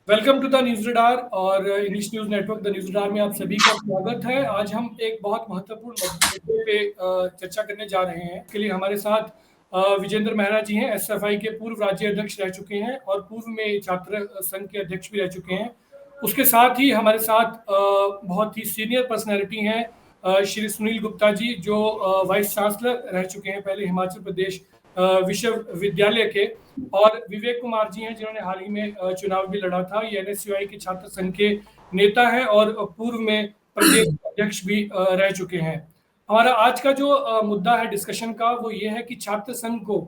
Welcome to the news radar और English news network the news radar में आप सभी का स्वागत है। आज हम एक बहुत महत्वपूर्ण मुद्दे पे चर्चा करने जा रहे हैं। इसके लिए हमारे साथ विजेंद्र मेहरा जी हैं, एसएफआई के पूर्व राज्य अध्यक्ष रह चुके हैं और पूर्व में छात्र संघ के अध्यक्ष भी रह चुके हैं। उसके साथ ही हमारे साथ बहुत ही सीनियर पर्सनैलिटी हैं, श्री सुनील गुप्ता जी, जो वाइस चांसलर रह चुके हैं पहले हिमाचल प्रदेश विश्वविद्यालय के, और विवेक कुमार जी हैं, जिन्होंने हाल ही में चुनाव भी लड़ा था। ये एनएसयूआई के छात्र संघ के नेता हैं और पूर्व में प्रदेश अध्यक्ष भी रह चुके हैं। हमारा आज का जो मुद्दा है डिस्कशन का, वो ये है कि छात्र संघ को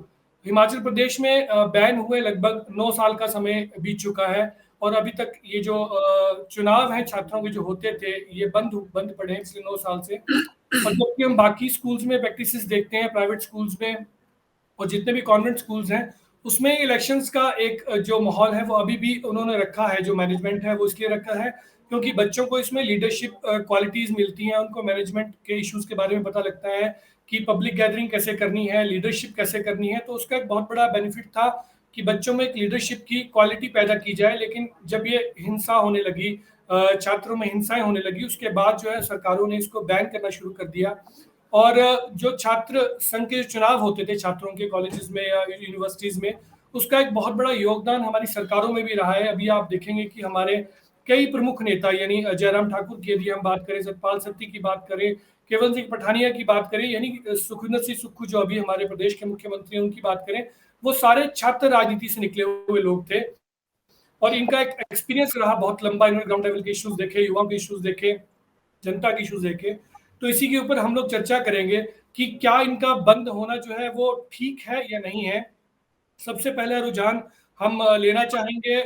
हिमाचल प्रदेश में बैन हुए लगभग 9 साल का समय बीत चुका है और अभी तक ये जो चुनाव है छात्रों के जो होते थे, ये बंद पड़े हैं पिछले 9 साल से। और जबकि हम बाकी स्कूल्स में प्रैक्टिसेस देखते हैं, प्राइवेट स्कूल्स में और जितने भी कॉन्वेंट स्कूल्स हैं, उसमें इलेक्शंस का एक जो माहौल है वो अभी भी उन्होंने रखा है। जो मैनेजमेंट है वो इसलिए रखा है क्योंकि बच्चों को इसमें लीडरशिप क्वालिटीज मिलती हैं, उनको मैनेजमेंट के इश्यूज के बारे में पता लगता है कि पब्लिक गैदरिंग कैसे करनी है, लीडरशिप कैसे करनी है। तो उसका एक बहुत बड़ा बेनिफिट था कि बच्चों में एक लीडरशिप की क्वालिटी पैदा की जाए। लेकिन जब ये हिंसा होने लगी, छात्रों में हिंसाएं होने लगी, उसके बाद जो है सरकारों ने इसको बैन करना शुरू कर दिया। और जो छात्र संघ के चुनाव होते थे छात्रों के कॉलेजेस में या यूनिवर्सिटीज में, उसका एक बहुत बड़ा योगदान हमारी सरकारों में भी रहा है। अभी आप देखेंगे कि हमारे कई प्रमुख नेता, यानी जयराम ठाकुर की यदि हम बात करें, सतपाल सत्ती की बात करें, केवल सिंह पठानिया की बात करें, यानी सुखविंदर सिंह सुक्खू जो अभी हमारे प्रदेश के मुख्यमंत्री हैं, उनकी बात करें, वो सारे छात्र राजनीति से निकले हुए लोग थे और इनका एक एक्सपीरियंस रहा बहुत लंबा। इन्होंने ग्राउंड लेवल के इश्यूज देखे, युवाओं के इश्यूज देखे, जनता के इश्यूज देखे। तो इसी के ऊपर हम लोग चर्चा करेंगे कि क्या इनका बंद होना जो है वो ठीक है या नहीं है। सबसे पहले रुझान हम लेना चाहेंगे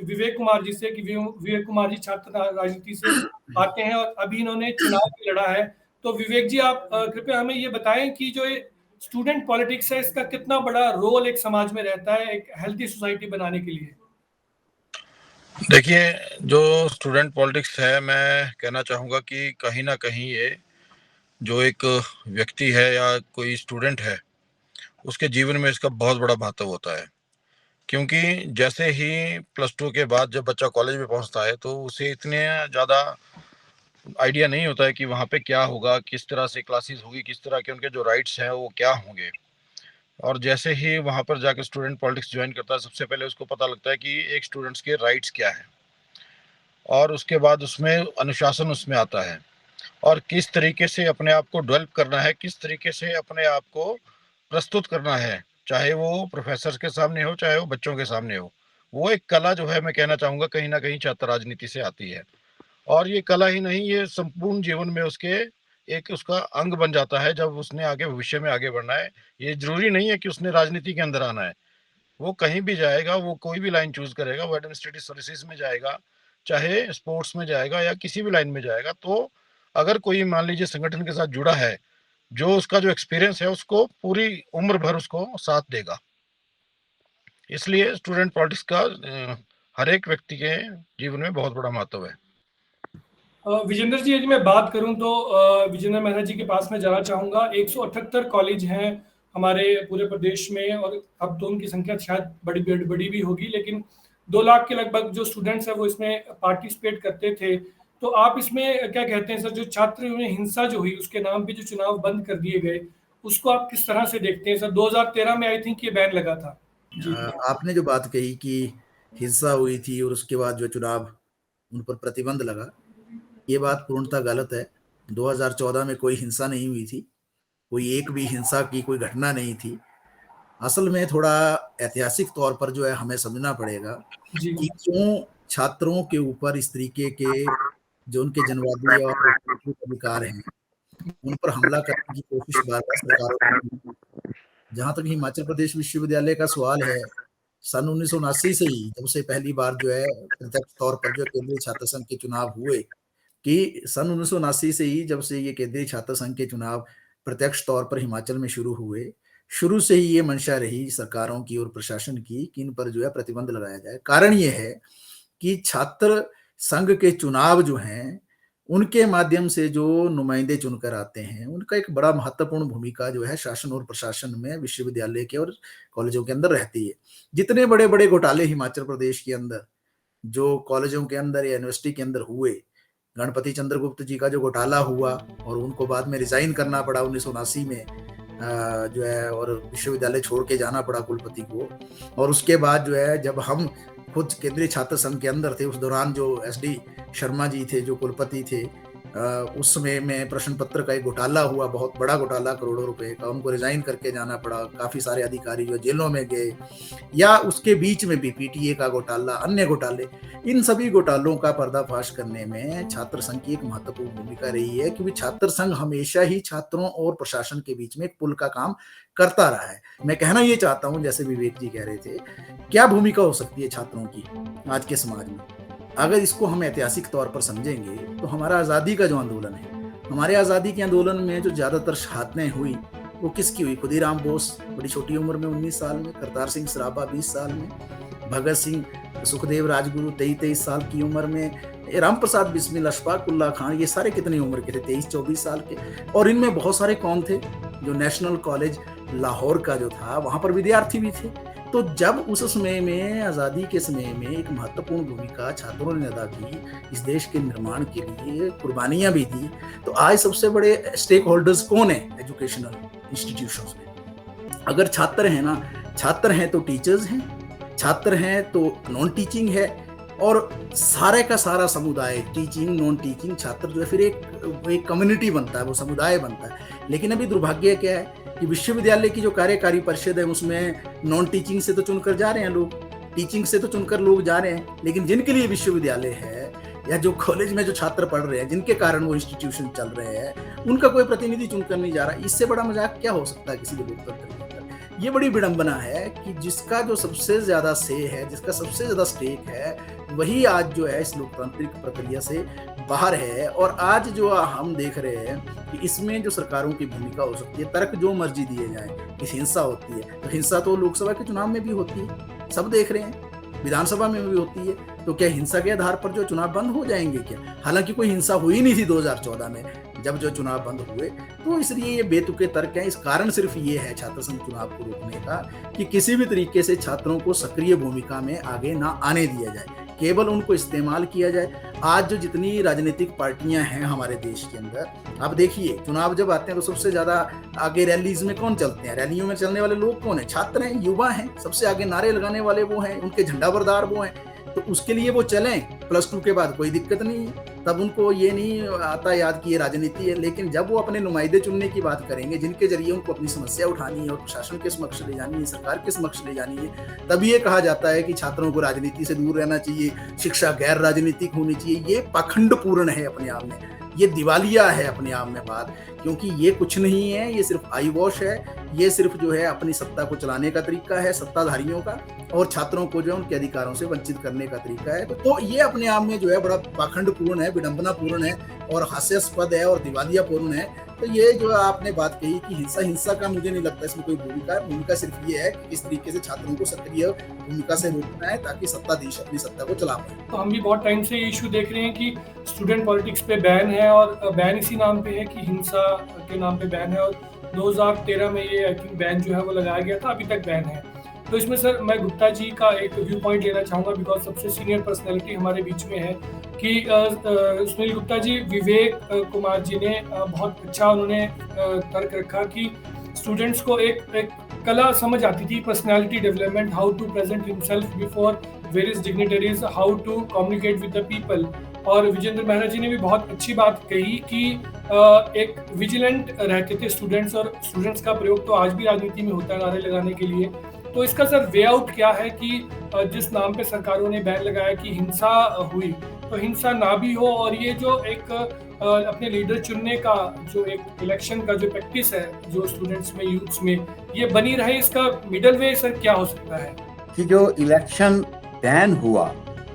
विवेक कुमार जी से कि विवेक कुमार जी छात्र राजनीति से आते हैं और अभी इन्होंने चुनाव भी लड़ा है। तो विवेक जी, आप कृपया हमें ये बताएं कि जो ये स्टूडेंट पॉलिटिक्स है, इसका कितना बड़ा रोल एक समाज में रहता है एक हेल्थी सोसाइटी बनाने के लिए। देखिए, जो स्टूडेंट पॉलिटिक्स है, मैं कहना चाहूँगा कि कहीं ना कहीं ये जो एक व्यक्ति है या कोई स्टूडेंट है, उसके जीवन में इसका बहुत बड़ा महत्व होता है। क्योंकि जैसे ही +2 के बाद जब बच्चा कॉलेज में पहुंचता है तो उसे इतने ज़्यादा आइडिया नहीं होता है कि वहाँ पे क्या होगा, किस तरह से क्लासेस होगी, किस तरह के उनके जो राइट्स हैं वो क्या होंगे। और जैसे ही वहाँ पर जाकर स्टूडेंट पॉलिटिक्स ज्वाइन करता है, सबसे पहले उसको पता लगता है कि एक स्टूडेंट्स के राइट्स क्या है, और उसके बाद उसमें अनुशासन उसमें आता है और किस तरीके से अपने आप को डेवलप करना है, किस तरीके से अपने आप को प्रस्तुत करना है, चाहे वो प्रोफेसर के सामने हो, चाहे वो बच्चों के सामने हो। वो एक कला जो है, मैं कहना चाहूँगा कहीं ना कहीं छात्र राजनीति से आती है। और ये कला ही नहीं, ये संपूर्ण जीवन में उसके एक उसका अंग बन जाता है जब उसने आगे भविष्य में आगे बढ़ना है। ये जरूरी नहीं है कि उसने राजनीति के अंदर आना है। वो कहीं भी जाएगा, वो कोई भी लाइन चूज करेगा, वो एडमिनिस्ट्रेटिव सर्विसेज में जाएगा, चाहे स्पोर्ट्स में जाएगा या किसी भी लाइन में जाएगा, तो अगर कोई मान लीजिए संगठन के साथ जुड़ा है, जो उसका जो एक्सपीरियंस है उसको पूरी उम्र भर उसको साथ देगा। इसलिए स्टूडेंट पॉलिटिक्स का हर एक व्यक्ति के जीवन में बहुत बड़ा महत्व है। विजेंद्र जी, यदि मैं बात करूं तो विजेंद्र मेहरा जी के पास मैं जाना चाहूंगा। 178 कॉलेज हैं हमारे पूरे प्रदेश में और अब तो उनकी संख्या शायद बड़ी भी होगी, लेकिन 2 लाख के लगभग जो स्टूडेंट्स हैं वो इसमें पार्टिसिपेट करते थे। तो आप इसमें क्या कहते हैं सर, जो छात्र में हिंसा जो हुई उसके नाम पे जो चुनाव बंद कर दिए गए, उसको आप किस तरह से देखते हैं सर? 2013 में आई थिंक ये बैन लगा था जी। आपने जो बात कही कि हिंसा हुई थी और उसके बाद जो चुनाव उन पर प्रतिबंध लगा, ये बात पूर्णतः गलत है। 2014 में कोई हिंसा नहीं हुई थी, कोई एक भी हिंसा की कोई घटना नहीं थी। असल में थोड़ा ऐतिहासिक तौर पर जो है हमें समझना पड़ेगा कि क्यों छात्रों के ऊपर इस तरीके के जो उनके जनवादी और अधिकार हैं उन पर हमला करने की कोशिश बार बार सरकारों ने की। जहां तक हिमाचल प्रदेश विश्वविद्यालय का सवाल है, सन 1979 से ही जब से पहली बार जो है प्रत्यक्ष तौर पर जो केंद्रीय छात्र संघ के चुनाव हुए, कि सन 1979 से ही जब से ये केंद्रीय छात्र संघ के चुनाव प्रत्यक्ष तौर पर हिमाचल में शुरू हुए, शुरू से ही ये मंशा रही सरकारों की और प्रशासन की कि इन पर जो है प्रतिबंध लगाया जाए। कारण ये है कि छात्र संघ के चुनाव जो हैं उनके माध्यम से जो नुमाइंदे चुनकर आते हैं, उनका एक बड़ा महत्वपूर्ण भूमिका जो है शासन और प्रशासन में विश्वविद्यालय के और कॉलेजों के अंदर रहती है। जितने बड़े बड़े घोटाले हिमाचल प्रदेश के अंदर जो कॉलेजों के अंदर या यूनिवर्सिटी के अंदर हुए, गणपति चंद्रगुप्त जी का जो घोटाला हुआ और उनको बाद में रिजाइन करना पड़ा 1979 में जो है, और विश्वविद्यालय छोड़ के जाना पड़ा कुलपति को। और उसके बाद जो है, जब हम खुद केंद्रीय छात्र संघ के अंदर थे, उस दौरान जो SD शर्मा जी थे जो कुलपति थे, उस समय में प्रश्न पत्र का एक घोटाला हुआ, बहुत बड़ा घोटाला, करोड़ों रुपए का। उनको रिजाइन करके जाना पड़ा। काफी सारे अधिकारी जो जेलों में गए, या उसके बीच में भी PTA का घोटाला, अन्य घोटाले, इन सभी घोटालों का पर्दाफाश करने में छात्र संघ की एक महत्वपूर्ण भूमिका रही है, क्योंकि छात्र संघ हमेशा ही छात्रों और प्रशासन के बीच में एक पुल का काम करता रहा है। मैं कहना ये चाहता हूं, जैसे विवेक जी कह रहे थे, क्या भूमिका हो सकती है छात्रों की आज के समाज में? अगर इसको हम ऐतिहासिक तौर पर समझेंगे तो हमारा आज़ादी का जो आंदोलन है, हमारे आज़ादी के आंदोलन में जो ज़्यादातर शहादतें हुई वो किसकी हुई? खुदीराम बोस बड़ी छोटी उम्र में 19 साल में, करतार सिंह सराभा 20 साल में, भगत सिंह, सुखदेव राजगुरु 23 साल की उम्र में, राम प्रसाद बिस्मिल, अशफाक उल्लाह खान, ये सारे कितनी उम्र के थे? 23-24 साल के। और इनमें बहुत सारे कौन थे? जो नेशनल कॉलेज लाहौर का जो था, वहाँ पर विद्यार्थी भी थे। तो जब उस समय में, आज़ादी के समय में, एक महत्वपूर्ण भूमिका छात्रों ने अदा की, इस देश के निर्माण के लिए कुर्बानियां भी दी, तो आज सबसे बड़े स्टेक होल्डर्स कौन है एजुकेशनल इंस्टीट्यूशंस में? अगर छात्र हैं ना, छात्र हैं तो टीचर्स हैं, छात्र हैं तो नॉन टीचिंग है, और सारे का सारा समुदाय, टीचिंग, नॉन टीचिंग, छात्र जो है, फिर एक कम्युनिटी बनता है, वो समुदाय बनता है। लेकिन अभी दुर्भाग्य क्या है कि विश्वविद्यालय की जो कार्यकारी परिषद है, उसमें नॉन टीचिंग से तो चुनकर जा रहे हैं लोग, टीचिंग से तो चुनकर लोग जा रहे हैं, लेकिन जिनके लिए विश्वविद्यालय है, या जो कॉलेज में जो छात्र पढ़ रहे हैं, जिनके कारण वो इंस्टीट्यूशन चल रहे हैं, उनका कोई प्रतिनिधि चुनकर नहीं जा रहा। इससे बड़ा मजाक क्या हो सकता है किसी भी लोकतंत्र के अंदर? ये बड़ी विडंबना है कि जिसका जो सबसे ज्यादा से है, जिसका सबसे ज्यादा स्टेक है, वही आज जो है इस लोकतांत्रिक प्रक्रिया से बाहर है। और आज जो हम देख रहे हैं कि इसमें जो सरकारों की भूमिका हो सकती है, तर्क जो मर्जी दिए जाए, कि हिंसा होती है, तो हिंसा तो लोकसभा के चुनाव में भी होती है, सब देख रहे हैं, विधानसभा में भी होती है। तो क्या हिंसा के आधार पर जो चुनाव बंद हो जाएंगे क्या? हालांकि कोई हिंसा हुई नहीं थी 2014 में जब जो चुनाव बंद हुए, तो इसलिए ये बेतुके तर्क हैं। इस कारण सिर्फ ये है छात्र संघ चुनाव को रोकने का कि किसी भी तरीके से छात्रों को सक्रिय भूमिका में आगे ना आने दिया जाए, केवल उनको इस्तेमाल किया जाए। आज जो जितनी राजनीतिक पार्टियां हैं हमारे देश के अंदर, आप देखिए चुनाव जब आते हैं तो सबसे ज्यादा आगे रैलीज में कौन चलते हैं? रैलियों में चलने वाले लोग कौन है? छात्र हैं, युवा हैं, सबसे आगे नारे लगाने वाले वो हैं, उनके झंडा बरदार वो हैं। तो उसके लिए वो चलें, +2 के बाद कोई दिक्कत नहीं है, तब उनको ये नहीं आता याद कि ये राजनीति है। लेकिन जब वो अपने नुमाइंदे चुनने की बात करेंगे, जिनके जरिए उनको अपनी समस्या उठानी है और प्रशासन के समक्ष ले जानी है, सरकार के समक्ष ले जानी है, तब ये कहा जाता है कि छात्रों को राजनीति से दूर रहना चाहिए, शिक्षा गैर राजनीतिक होनी चाहिए। ये पाखंडपूर्ण है अपने आप में, ये दिवालिया है अपने आप में बात, क्योंकि ये कुछ नहीं है, ये सिर्फ आई वॉश है, ये सिर्फ जो है अपनी सत्ता को चलाने का तरीका है सत्ताधारियों का, और छात्रों को जो है उनके अधिकारों से वंचित करने का तरीका है। तो ये अपने आप में जो है बड़ा पाखंडपूर्ण है, विडंबनापूर्ण है और हास्यास्पद है और दिवालियापूर्ण है। तो ये जो आपने बात कही कि हिंसा का मुझे नहीं लगता इसमें कोई भूमिका सिर्फ ये है कि किस तरीके से छात्रों को सक्रिय भूमिका से रोकना है ताकि सत्ताधीश अपनी सत्ता को चला पाए। तो हम भी बहुत टाइम से ये इशू देख रहे हैं कि स्टूडेंट पॉलिटिक्स पे बैन है, और बैन इसी नाम पे है कि हिंसा के नाम पे बैन है, और 2013 में ये आई थिंक बैन जो है वो लगाया गया था, अभी तक बैन है। तो इसमें सर मैं गुप्ता जी का एक व्यू पॉइंट लेना चाहूँगा, बिकॉज सबसे सीनियर पर्सनैलिटी हमारे बीच में है, कि सुनील गुप्ता जी, विवेक कुमार जी ने बहुत अच्छा उन्होंने तर्क रखा कि स्टूडेंट्स को एक कला समझ आती थी, personality development, how to present himself before various dignitaries, how to communicate with the people. और विजेंद्र मेहरा जी ने भी बहुत अच्छी बात कही कि एक विजिलेंट रहते थे स्टूडेंट्स, और स्टूडेंट्स का प्रयोग तो आज भी राजनीति में होता है नारे लगाने के लिए। तो इसका सर वे आउट क्या है कि जिस नाम पे सरकारों ने बैन लगाया कि हिंसा हुई, तो हिंसा ना भी हो, और ये जो एक अपने लीडर चुनने का जो एक इलेक्शन का जो प्रैक्टिस है जो स्टूडेंट्स में, यूथ्स में, ये बनी रहे, इसका मिडल वे सर क्या हो सकता है? कि जो इलेक्शन बैन हुआ,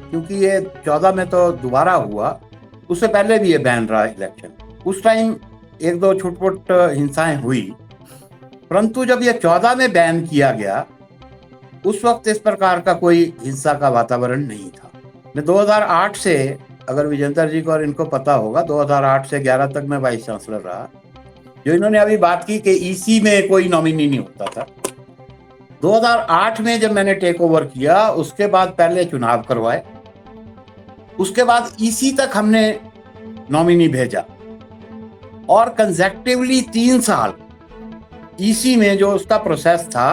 क्योंकि ये 14 में तो दोबारा हुआ, उससे पहले भी ये बैन रहा इलेक्शन, उस टाइम 1-2 छुटपुट हिंसाएं हुई, परंतु जब ये 14 में बैन किया गया उस वक्त इस प्रकार का कोई हिंसा का वातावरण नहीं था। 2008 से, अगर विजेंद्र जी को और इनको पता होगा, 2008 से 11 तक मैं वाइस चांसलर रहा। जो इन्होंने अभी बात की कि ईसी में कोई नॉमिनी नहीं होता था, 2008 में जब मैंने टेक ओवर किया उसके बाद पहले चुनाव करवाए, उसके बाद ईसी तक हमने नॉमिनी भेजा और कंसेक्टिवली 3 साल ईसी में जो उसका प्रोसेस था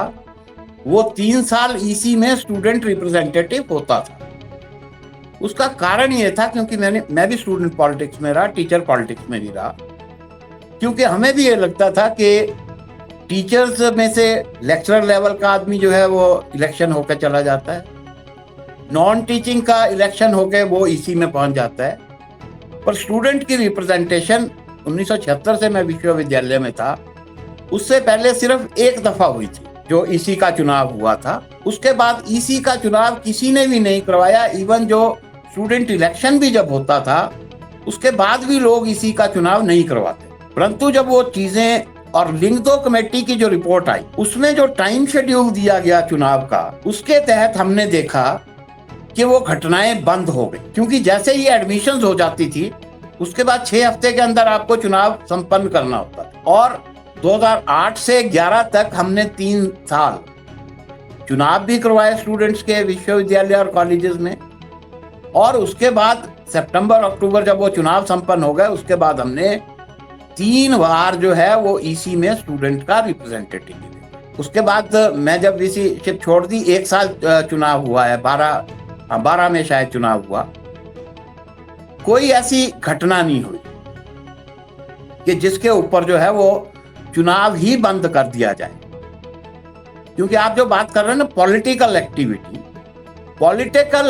वो 3 साल ईसी में स्टूडेंट रिप्रेजेंटेटिव होता था। उसका कारण ये था क्योंकि मैं भी स्टूडेंट पॉलिटिक्स में रहा, टीचर पॉलिटिक्स में भी रहा, क्योंकि हमें भी ये लगता था कि टीचर्स में से लेक्चरर लेवल का आदमी जो है वो इलेक्शन होकर चला जाता है, नॉन टीचिंग का इलेक्शन होकर वो ईसी में पहुंच जाता है, पर स्टूडेंट की रिप्रेजेंटेशन 1976 से मैं विश्वविद्यालय में था, उससे पहले सिर्फ एक दफा हुई थी जो ईसी का चुनाव हुआ था। उसके बाद ईसी का चुनाव किसी ने भी नहीं करवाया। इवन जो स्टूडेंट इलेक्शन भी जब होता था उसके बाद भी लोग ईसी का चुनाव नहीं करवाते। परंतु जब वो चीजें और लिंगदो कमेटी की जो रिपोर्ट आई उसमें जो टाइम शेड्यूल दिया गया चुनाव का, उसके तहत हमने देखा कि वो घटनाएं बंद हो गई, क्योंकि जैसे ही एडमिशंस हो जाती थी उसके बाद 6 हफ्ते के अंदर आपको चुनाव संपन्न करना होता था। और 2008 से 11 तक हमने 3 साल चुनाव भी करवाए स्टूडेंट्स के विश्वविद्यालय और कॉलेजेस में, और उसके बाद सितंबर अक्टूबर जब वो चुनाव संपन्न हो गए उसके बाद हमने 3 बार जो है वो ईसी में स्टूडेंट का रिप्रेजेंटेटिव दिया। उसके बाद मैं जब वीसीशिप छोड़ दी 1 साल चुनाव हुआ है, 12 में शायद चुनाव हुआ, कोई ऐसी घटना नहीं हुई कि जिसके ऊपर जो है वो चुनाव ही बंद कर दिया जाए। क्योंकि आप जो बात कर रहे हैं ना पॉलिटिकल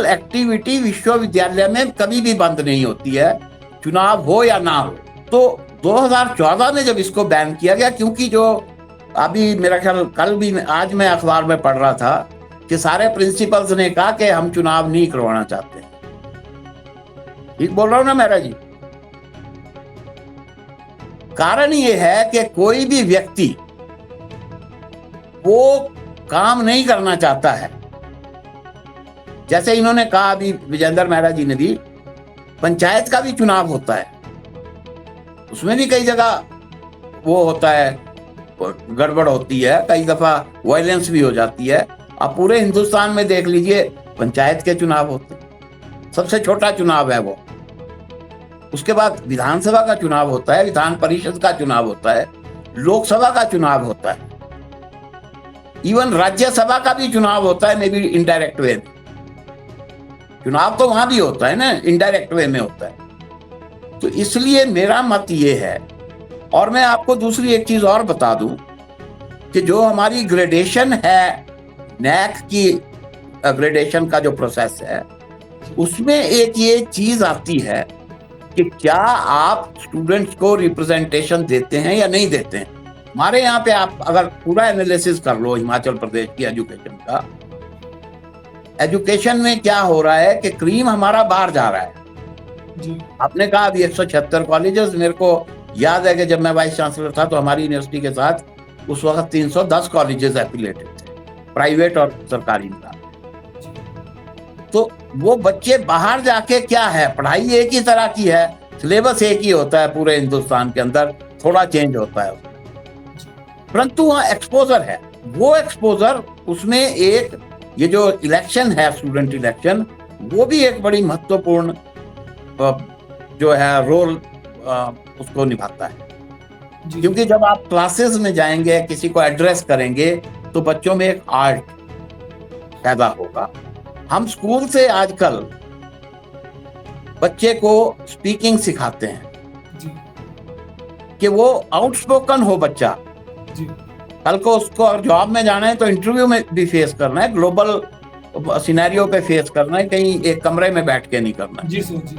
एक्टिविटी विश्वविद्यालय में कभी भी बंद नहीं होती है, चुनाव हो या ना हो। तो 2014 में जब इसको बैन किया गया, क्योंकि जो अभी मेरा ख्याल आज मैं अखबार में पढ़ रहा था कि सारे प्रिंसिपल्स ने कहा कि हम चुनाव नहीं करवाना चाहते। ठीक बोल रहा हूं ना मेरा जी? कारण ये है कि कोई भी व्यक्ति वो काम नहीं करना चाहता है। जैसे इन्होंने कहा अभी विजेंद्र मेहरा जी ने भी, पंचायत का भी चुनाव होता है, उसमें भी कई जगह वो होता है, गड़बड़ होती है, कई दफा वायलेंस भी हो जाती है। आप पूरे हिंदुस्तान में देख लीजिए पंचायत के चुनाव होते हैं, सबसे छोटा चुनाव है वो। उसके बाद विधानसभा का चुनाव होता है, विधान परिषद का चुनाव होता है, लोकसभा का चुनाव होता है, इवन राज्यसभा का भी चुनाव होता है, मे बी इनडायरेक्ट वे में। चुनाव तो वहां भी होता है ना, इनडायरेक्ट वे में होता है। तो इसलिए मेरा मत ये है, और मैं आपको दूसरी एक चीज और बता दूं कि जो हमारी ग्रेडेशन है, नैक की ग्रेडेशन का जो प्रोसेस है, उसमें एक ये चीज आती है कि क्या आप स्टूडेंट्स को रिप्रेजेंटेशन देते हैं या नहीं देते हैं। हमारे यहाँ पे आप अगर पूरा एनालिसिस कर लो हिमाचल प्रदेश की एजुकेशन का, एजुकेशन में क्या हो रहा है कि क्रीम हमारा बाहर जा रहा है जी। आपने कहा अभी 176 कॉलेजेस, मेरे को याद है कि जब मैं वाइस चांसलर था तो हमारी यूनिवर्सिटी के साथ उस वक्त 310 कॉलेजेस एफिलिएटेड थे, प्राइवेट और सरकारी मिला। तो वो बच्चे बाहर जाके क्या है, पढ़ाई एक ही तरह की है, सिलेबस एक ही होता है पूरे हिंदुस्तान के अंदर, थोड़ा चेंज होता है उसमें, परंतु वहाँ एक्सपोजर है। वो एक्सपोजर उसमें एक ये जो इलेक्शन है, स्टूडेंट इलेक्शन, वो भी एक बड़ी महत्वपूर्ण जो है रोल उसको निभाता है। क्योंकि जब आप क्लासेस में जाएंगे, किसी को एड्रेस करेंगे, तो बच्चों में एक आर्ट पैदा होगा। हम स्कूल से आजकल बच्चे को स्पीकिंग सिखाते हैं जी। कि वो आउटस्पोकन हो बच्चा जी। कल को उसको अगर जॉब में जाना है तो इंटरव्यू में भी फेस करना है, ग्लोबल सिनेरियो पे फेस करना है, कहीं एक कमरे में बैठ के नहीं करना है। जी सर जी।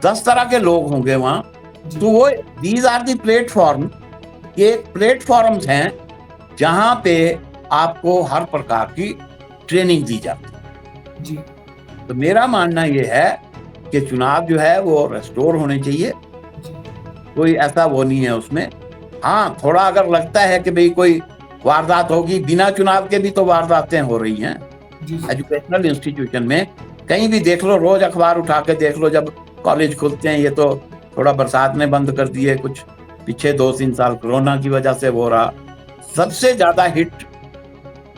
10 तरह के लोग होंगे वहां, तो वो दीज आर दी प्लेटफॉर्म, ये प्लेटफॉर्म्स हैं जहां पे आपको हर प्रकार की ट्रेनिंग दी जाती है जी। तो मेरा मानना ये है कि चुनाव जो है वो रेस्टोर होने चाहिए, कोई ऐसा वो नहीं है उसमें। हाँ, थोड़ा अगर लगता है कि भाई कोई वारदात होगी, बिना चुनाव के भी तो वारदातें हो रही हैं एजुकेशनल इंस्टीट्यूशन में, कहीं भी देख लो, रोज अखबार उठा के देख लो, जब कॉलेज खुलते हैं। ये तो थोड़ा बरसात में बंद कर दिए, कुछ पीछे 2-3 साल कोरोना की वजह से हो रहा। सबसे ज्यादा हिट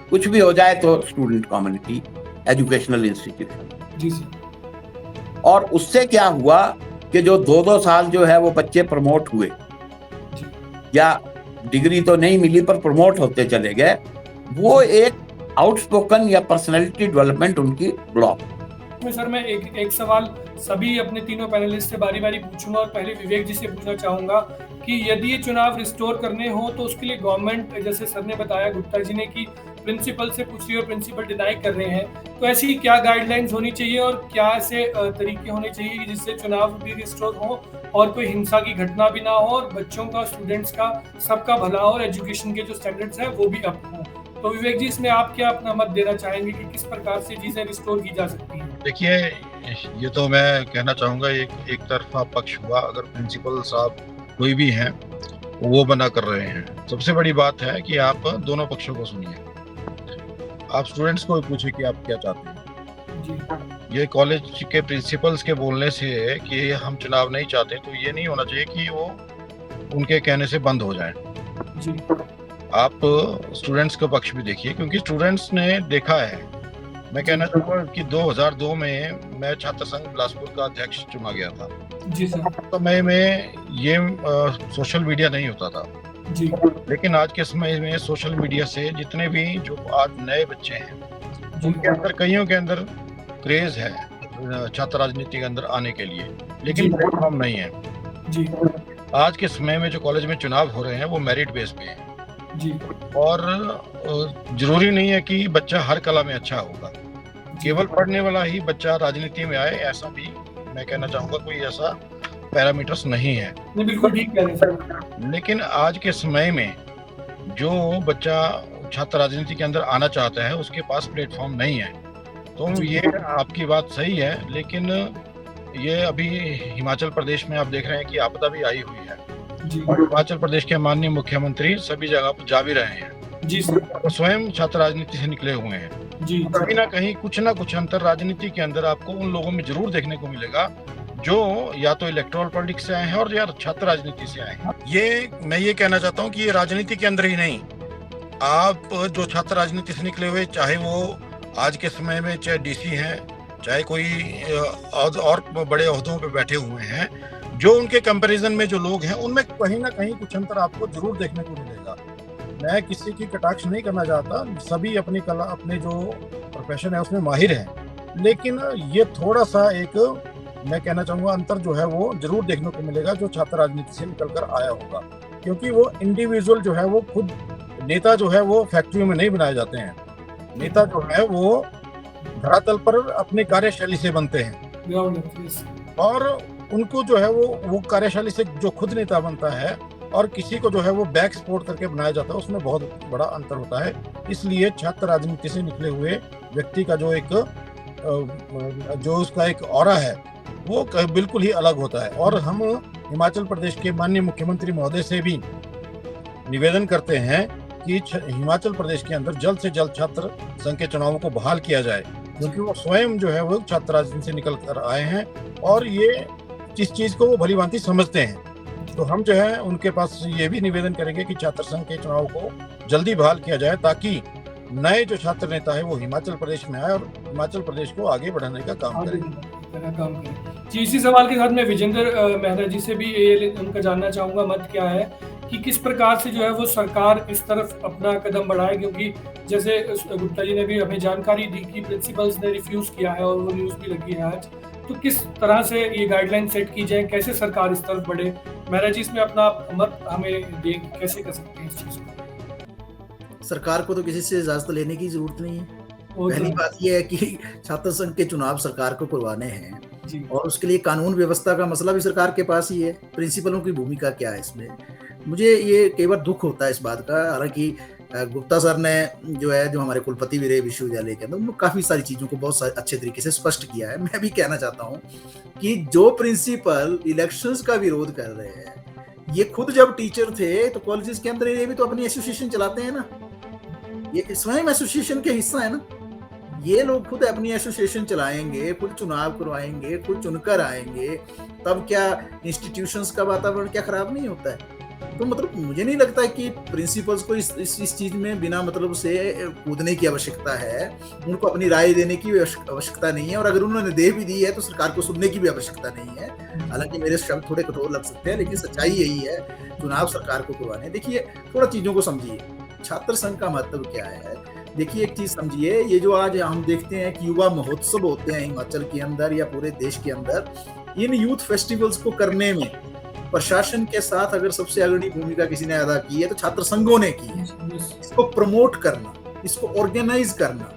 कुछ भी हो जाए तो स्टूडेंट कम्युनिटी, एजुकेशनल इंस्टीट्यूशन। जी सर। और उससे क्या हुआ कि जो 2-2 साल जो है वो बच्चे प्रमोट हुए, या डिग्री तो नहीं मिली पर प्रमोट होते चले गए, वो एक आउटस्पोकन या पर्सनैलिटी डेवलपमेंट उनकी ब्लॉक। सर मैं एक सवाल सभी अपने तीनों पैनलिस्ट से बारी बारी पूछूंगा, और पहले विवेक जी से पूछना चाहूंगा कि यदि ये चुनाव रिस्टोर करने हो तो उसके लिए गवर्नमेंट, जैसे सर ने बताया, गुप्ता जी ने, कि प्रिंसिपल से पूछ रही है और प्रिंसिपल डिनाई कर रहे हैं, तो ऐसी क्या गाइडलाइंस होनी चाहिए और क्या ऐसे तरीके होने चाहिए जिससे चुनाव भी रिस्टोर हो और कोई हिंसा की घटना भी ना हो और बच्चों का, स्टूडेंट्स का, सबका भला हो और एजुकेशन के जो स्टैंडर्ड्स हैं वो भी अप हो। तो विवेक जी, इसमें आप क्या अपना मत देना चाहेंगे कि किस प्रकार से चीजें रिस्टोर की जा सकती हैं? देखिए, ये तो मैं कहना चाहूँगा एक तरफा पक्ष हुआ। अगर प्रिंसिपल साहब कोई भी हैं वो बना कर रहे हैं, सबसे बड़ी बात है कि आप दोनों पक्षों को सुनिए। आप स्टूडेंट्स को पूछिए कि आप क्या चाहते हैं। जी। ये कॉलेज के प्रिंसिपल्स के बोलने से कि हम चुनाव नहीं चाहते, तो ये नहीं होना चाहिए कि वो उनके कहने से बंद हो जाए। जी। आप स्टूडेंट्स का पक्ष भी देखिए, क्योंकि स्टूडेंट्स ने देखा है। मैं कहना चाहूँगा कि 2002 में मैं छात्र संघ बिलासपुर का अध्यक्ष चुना गया था। जी सर। समय में ये सोशल मीडिया नहीं होता था। जी। लेकिन आज के समय में सोशल मीडिया से जितने भी जो आज नए बच्चे हैं, उनके अंदर, कईयों के अंदर क्रेज है छात्र राजनीति के अंदर आने के लिए, लेकिन प्लेटफॉर्म नहीं है। जी। आज के समय में जो कॉलेज में चुनाव हो रहे हैं वो मेरिट बेस पे है। जी। और जरूरी नहीं है कि बच्चा हर कला में अच्छा होगा, केवल पढ़ने वाला ही बच्चा राजनीति में आए, ऐसा भी मैं कहना चाहूँगा कोई ऐसा पैरामीटर्स नहीं है। नहीं, बिल्कुल ठीक कह रहे हैं सर। लेकिन आज के समय में जो बच्चा छात्र राजनीति के अंदर आना चाहता है उसके पास प्लेटफॉर्म नहीं है। तो ये आपकी बात सही है, लेकिन ये अभी हिमाचल प्रदेश में आप देख रहे हैं कि आपदा भी आई हुई है, और हिमाचल प्रदेश के माननीय मुख्यमंत्री सभी जगह पर जा भी रहे हैं। जी सर। वो स्वयं छात्र राजनीति से निकले हुए हैं। जी। कहीं ना कहीं कुछ ना कुछ अंतर राजनीति के अंदर आपको उन लोगों में जरूर देखने को मिलेगा जो या तो इलेक्टोरल पॉलिटिक्स से आए हैं और या छात्र राजनीति से आए हैं। मैं ये कहना चाहता हूँ कि ये राजनीति के अंदर ही नहीं, आप जो छात्र राजनीति से निकले हुए, चाहे वो आज के समय में चाहे डीसी हैं, चाहे कोई और बड़े ओहदों पे बैठे हुए हैं, जो उनके कंपैरिजन में जो लोग हैं उनमें कहीं ना कहीं कुछ अंतर आपको जरूर देखने को मिलेगा। मैं किसी की कटाक्ष नहीं करना चाहता, सभी अपनी कला, अपने जो प्रोफेशन है उसमें माहिर हैं, लेकिन ये थोड़ा सा एक मैं कहना चाहूँगा अंतर जो है वो जरूर देखने को मिलेगा जो छात्र राजनीति से निकल कर आया होगा। क्योंकि वो इंडिविजुअल जो है वो खुद नेता जो है वो फैक्ट्रियों में नहीं बनाए जाते हैं। नेता जो है वो धरातल पर अपनी कार्यशैली से बनते हैं, और उनको जो है वो कार्यशैली से जो खुद नेता बनता है और किसी को जो है वो बैक सपोर्ट करके बनाया जाता है, उसमें बहुत बड़ा अंतर होता है। इसलिए छात्र राजनीति से निकले हुए व्यक्ति का जो उसका एक ऑरा है वो बिल्कुल ही अलग होता है। और हम हिमाचल प्रदेश के माननीय मुख्यमंत्री महोदय से भी निवेदन करते हैं कि हिमाचल प्रदेश के अंदर जल्द से जल्द छात्र संघ के चुनावों को बहाल किया जाए, क्योंकि वो स्वयं जो है वो छात्र राजनीति से निकल कर आए हैं और ये जिस चीज को वो भली भांति समझते हैं। तो हम जो है उनके पास ये भी निवेदन करेंगे कि छात्र संघ के चुनाव को जल्दी बहाल किया जाए, ताकि नए जो छात्र नेता है वो हिमाचल प्रदेश में आए और हिमाचल प्रदेश को आगे बढ़ाने का काम करें। जी, इसी सवाल के साथ मैं विजेंद्र मेहरा जी से भी उनका जानना चाहूंगा मत क्या है कि किस प्रकार से जो है वो सरकार इस तरफ अपना कदम बढ़ाए, क्योंकि जैसे गुप्ता जी ने भी हमें जानकारी दी कि प्रिंसिपल्स ने रिफ्यूज किया है और वो न्यूज़ भी लगी है आज। तो किस तरह से ये गाइडलाइन सेट की जाए, कैसे सरकार इस तरफ बढ़े? मेहरा जी, इसमें अपना मत हमें दें, कैसे कर सकते हैं इस चीज़ को? सरकार को तो किसी से इजाजत लेने की जरूरत नहीं है। पहली बात यह है कि छात्र संघ के चुनाव सरकार को करवाने हैं, और उसके लिए कानून व्यवस्था का मसला भी सरकार के पास ही है। प्रिंसिपलों की भूमिका क्या है इसमें? मुझे ये कई बार दुख होता है इस बात का। हालांकि गुप्ता सर ने जो हमारे कुलपति भी रहे विश्वविद्यालय के अंदर, उन्होंने काफ़ी सारी चीज़ों को बहुत अच्छे तरीके से स्पष्ट किया है। मैं भी कहना चाहता हूँ कि जो प्रिंसिपल इलेक्शंस का विरोध कर रहे हैं, ये खुद जब टीचर थे तो कॉलेजेस के अंदर ये भी तो अपनी एसोसिएशन चलाते हैं ना, ये स्वयं एसोसिएशन के हिस्सा है ना। ये लोग खुद अपनी एसोसिएशन चलाएंगे, खुद चुनाव करवाएंगे, खुद चुनकर आएंगे, तब क्या इंस्टीट्यूशंस का वातावरण क्या खराब नहीं होता है? तो मतलब मुझे नहीं लगता है कि प्रिंसिपल्स को इस चीज में बिना मतलब से कूदने की आवश्यकता है, उनको अपनी राय देने की आवश्यकता नहीं है, और अगर उन्होंने दे भी दी है तो सरकार को सुनने की भी आवश्यकता नहीं है। हालांकि मेरे शब्द थोड़े कठोर लग सकते हैं, लेकिन सच्चाई यही है, चुनाव सरकार को करवाने। देखिए थोड़ा चीजों को समझिए, छात्र संघ का महत्व क्या है। देखिए एक चीज समझिए, ये जो आज हम देखते हैं कि युवा महोत्सव होते हैं हिमाचल के अंदर या पूरे देश के अंदर, इन यूथ फेस्टिवल्स को करने में प्रशासन के साथ अगर सबसे अग्रणी भूमिका किसी ने अदा की है तो छात्र संघों ने की है। इसको प्रमोट करना, इसको ऑर्गेनाइज करना,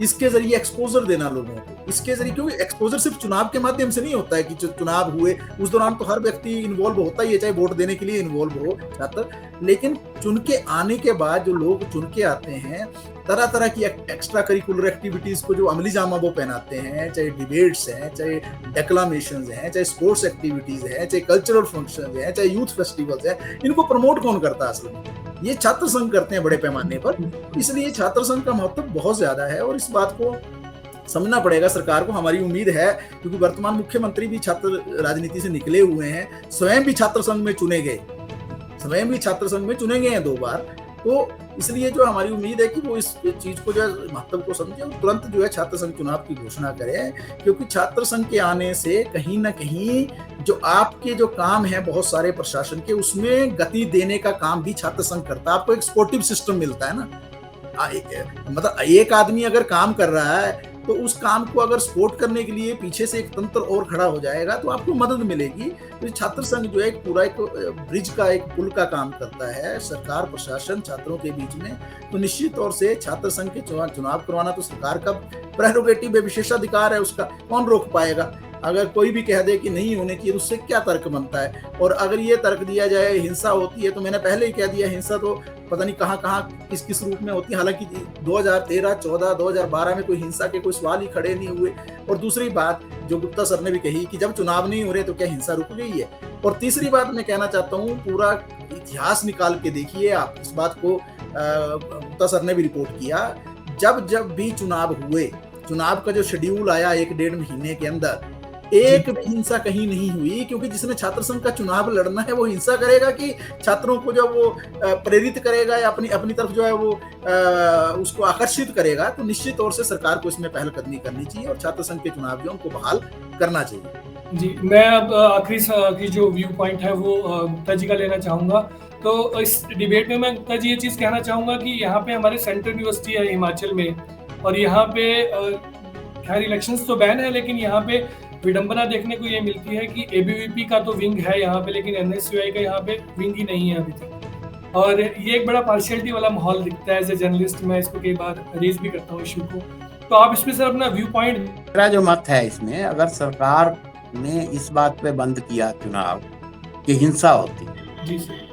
इसके जरिए एक्सपोजर देना लोगों को, इसके जरिए, क्योंकि एक्सपोजर सिर्फ चुनाव के माध्यम से नहीं होता है कि चुनाव हुए उस दौरान तो हर व्यक्ति इन्वॉल्व होता ही है, चाहे वोट देने के लिए इन्वॉल्व हो छात्र, लेकिन चुन के आने के बाद जो लोग चुन के आते हैं, तरह तरह की एक्स्ट्रा करिकुलर एक्टिविटीज को जो अमली जामा वो पहनाते हैं, चाहे डिबेट्स हैं, चाहे डेक्लामेशंस हैं, चाहे स्पोर्ट्स एक्टिविटीज हैं, चाहे कल्चरल फंक्शंस हैं, चाहे यूथ फेस्टिवल्स हैं, इनको प्रमोट कौन करता है असल में? ये छात्र संघ करते हैं बड़े पैमाने पर। इसलिए छात्र संघ का महत्व बहुत ज्यादा है और इस बात को समझना पड़ेगा सरकार को। हमारी उम्मीद है, क्योंकि वर्तमान मुख्यमंत्री भी छात्र राजनीति से निकले हुए हैं, स्वयं भी छात्र संघ में चुने गए, स्वयं भी छात्र संघ में चुने गए हैं 2 बार, तो इसलिए जो हमारी उम्मीद है कि वो इस चीज को जो है महत्व को समझे और तुरंत जो है छात्र संघ चुनाव की घोषणा करें, क्योंकि छात्र संघ के आने से कहीं ना कहीं जो आपके जो काम है बहुत सारे प्रशासन के, उसमें गति देने का काम भी छात्र संघ करता है। आपको एक सपोर्टिव सिस्टम मिलता है ना, मतलब एक आदमी अगर काम कर रहा है तो उस काम को अगर सपोर्ट करने के लिए पीछे से एक तंत्र और खड़ा हो जाएगा तो आपको मदद मिलेगी। तो छात्र संघ जो है एक पूरा एक ब्रिज का, एक पुल का काम करता है सरकार प्रशासन छात्रों के बीच में। तो निश्चित तौर से छात्र संघ के चुनाव करवाना तो सरकार का प्रेरोगेटिव है, विशेषाधिकार है, उसका कौन रोक पाएगा। अगर कोई भी कह दे कि नहीं होने चाहिए तो उससे क्या तर्क बनता है। और अगर ये तर्क दिया जाए हिंसा होती है, तो मैंने पहले ही कह दिया हिंसा तो पता नहीं कहाँ कहाँ किस किस रूप में होती है। हालांकि 2013, 14, 2012 में कोई हिंसा के कोई सवाल ही खड़े नहीं हुए। और दूसरी बात जो गुप्ता सर ने भी कही कि जब चुनाव नहीं हो रहे तो क्या हिंसा रुक गई है। और तीसरी बात मैं कहना चाहता हूँ, पूरा इतिहास निकाल के देखिए आप, इस बात को गुप्ता सर ने भी रिपोर्ट किया, जब भी चुनाव हुए, चुनाव का जो शेड्यूल आया 1-1.5 महीने के अंदर, एक भी हिंसा कहीं नहीं हुई। क्योंकि जिसने छात्र संघ का चुनाव लड़ना है वो हिंसा करेगा कि छात्रों को जब वो प्रेरित करेगा या अपनी तरफ जो है वो उसको आकर्षित करेगा। तो निश्चित तौर से सरकार को इसमें पहलकदमी करनी चाहिए और छात्र संघ के चुनाव जो उनको बहाल करना चाहिए। जी, मैं अब आखिरी जो व्यू पॉइंट है वो गुप्ता जी का लेना चाहूँगा। तो इस डिबेट में मैं गुप्ता जी ये चीज़ कहना चाहूँगा कि यहाँ पे हमारे सेंट्रल यूनिवर्सिटी है हिमाचल में, और यहाँ पे खैर इलेक्शंस तो बैन है, लेकिन यहाँ पे विडंबना देखने को ये मिलती है कि एबीवीपी का तो विंग है यहाँ पे, लेकिन एनएसयूआई का यहाँ पे विंग ही नहीं है अभी तक। और ये एक बड़ा पार्शियलिटी वाला माहौल दिखता है। एज ए जर्नलिस्ट मैं इसको कई बार रेज भी करता हूँ इशू को। तो आप इसमें सर अपना व्यू पॉइंट। मेरा जो मत है इसमें, अगर सरकार ने इस बात पे बंद किया चुनाव कि हिंसा होती है, जी सर,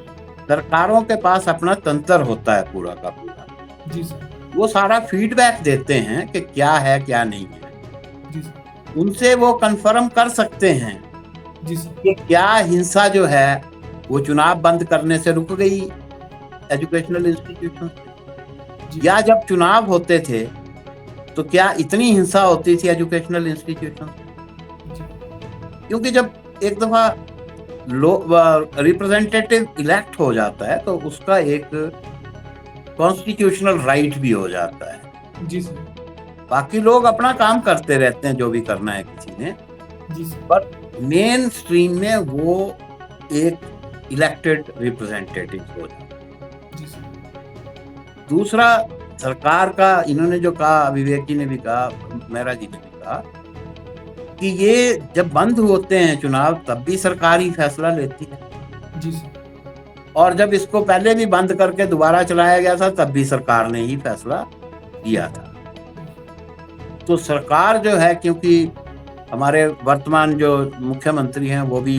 सरकारों के पास अपना तंत्र होता है पूरा का पूरा, जी सर, वो सारा फीडबैक देते हैं कि क्या है क्या नहीं है, जी सर, उनसे वो कंफर्म कर सकते हैं जी सर, कि क्या हिंसा जो है वो चुनाव बंद करने से रुक गई एजुकेशनल इंस्टीट्यूशन, या जब चुनाव होते थे तो क्या इतनी हिंसा होती थी एजुकेशनल इंस्टीट्यूशन। क्योंकि जब एक दफा रिप्रेजेंटेटिव इलेक्ट हो जाता है तो उसका एक कॉन्स्टिट्यूशनल राइट भी हो जाता है। जी सर, बाकी लोग अपना काम करते रहते हैं जो भी करना है किसी ने, जी सर, पर मेन स्ट्रीम में वो एक इलेक्टेड रिप्रेजेंटेटिव हो जाता है। जी सर, दूसरा, सरकार का इन्होंने जो कहा, विवेक जी ने भी कहा, मेहरा जी ने भी कहा कि ये जब बंद होते हैं चुनाव तब भी सरकार ही फैसला लेती है, जी सर, और जब इसको पहले भी बंद करके दोबारा चलाया गया था तब भी सरकार ने ही फैसला किया था। तो सरकार जो है, क्योंकि हमारे वर्तमान जो मुख्यमंत्री हैं वो भी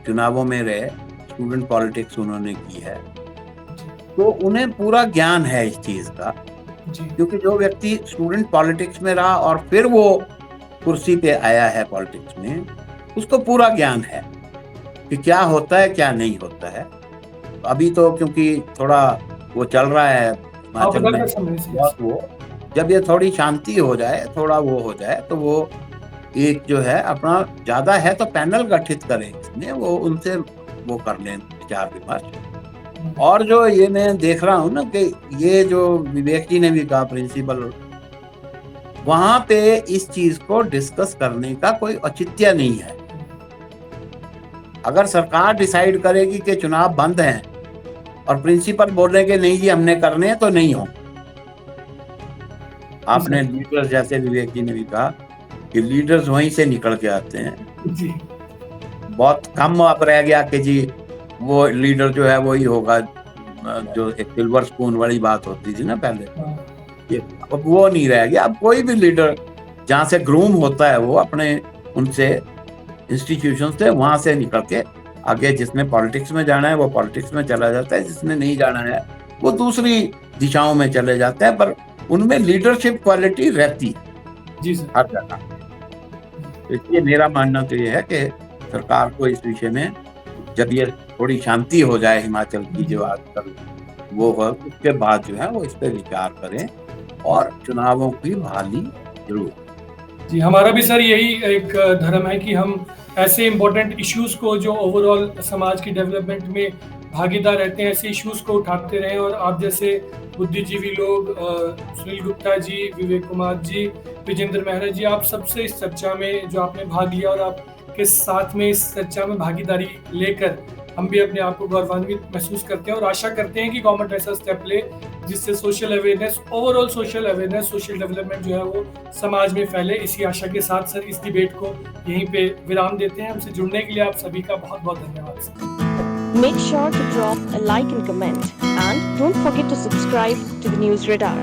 चुनावों में रहे, स्टूडेंट पॉलिटिक्स उन्होंने की है, तो उन्हें पूरा ज्ञान है इस चीज का। क्योंकि जो व्यक्ति स्टूडेंट पॉलिटिक्स में रहा और फिर वो कुर्सी पे आया है पॉलिटिक्स में, उसको पूरा ज्ञान है कि क्या होता है क्या नहीं होता है। अभी तो क्योंकि थोड़ा वो चल रहा है हिमाचल में, वो जब ये थोड़ी शांति हो जाए, थोड़ा वो हो जाए, तो वो एक जो है अपना ज्यादा है तो पैनल गठित करें इसमें, वो उनसे वो कर लें विचार विमर्श, और जो ये मैं देख रहा हूँ ना कि ये जो विवेक जी ने भी कहा प्रिंसिपल, वहां पे इस चीज को डिस्कस करने का कोई औचित्य नहीं है। अगर सरकार डिसाइड करेगी कि चुनाव बंद हैं और प्रिंसिपल बोल रहे कि नहीं जी हमने करने हैं, तो नहीं हो। आपने लीडर्स, जैसे विवेक जी ने भी कहा कि लीडर्स वहीं से निकल के आते हैं जी। बहुत कम अब रह गया कि जी वो लीडर जो है वही होगा, जो एक सिल्वर स्पून वाली बात होती थी ना पहले, ये अब वो नहीं रह गया। अब कोई भी लीडर जहाँ से ग्रूम होता है वो अपने उनसे इंस्टीट्यूशन से वहां से निकल के आगे, जिसने पॉलिटिक्स में जाना है वो पॉलिटिक्स में चला जाता है, जिसने नहीं जाना है वो दूसरी दिशाओं में चले जाते हैं, पर उनमें लीडरशिप क्वालिटी रहती है जी सर। हर जगह। इसलिए मेरा मानना तो ये है कि सरकार को इस विषय में, जब ये थोड़ी शांति हो जाए हिमाचल की जो आजकल वो है, उसके बाद जो है वो इस पर विचार करें और चुनावों की बहाली जरूर। जी, हमारा भी सर यही एक धर्म है कि हम ऐसे इम्पोर्टेंट इश्यूज को जो ओवरऑल समाज की डेवलपमेंट में भागीदार रहते हैं, ऐसे इश्यूज को उठाते रहें। और आप जैसे बुद्धिजीवी लोग, सुनील गुप्ता जी, विवेक कुमार जी, विजेंद्र मेहरा जी, आप सबसे इस चर्चा में जो आपने भाग लिया और आपके साथ में इस चर्चा में भागीदारी लेकर हम भी अपने आप को गौरवान्वित महसूस करते हैं और आशा करते हैं कि गवर्नमेंट ऐसा स्टेप ले जिससे social awareness, overall social awareness, social development जो है वो समाज में फैले। इसी आशा के साथ सर इस डिबेट को यहीं पे विराम देते हैं। हमसे जुड़ने के लिए आप सभी का बहुत बहुत धन्यवाद sir. Make sure to drop a like and comment, and don't forget to subscribe to the News Radar.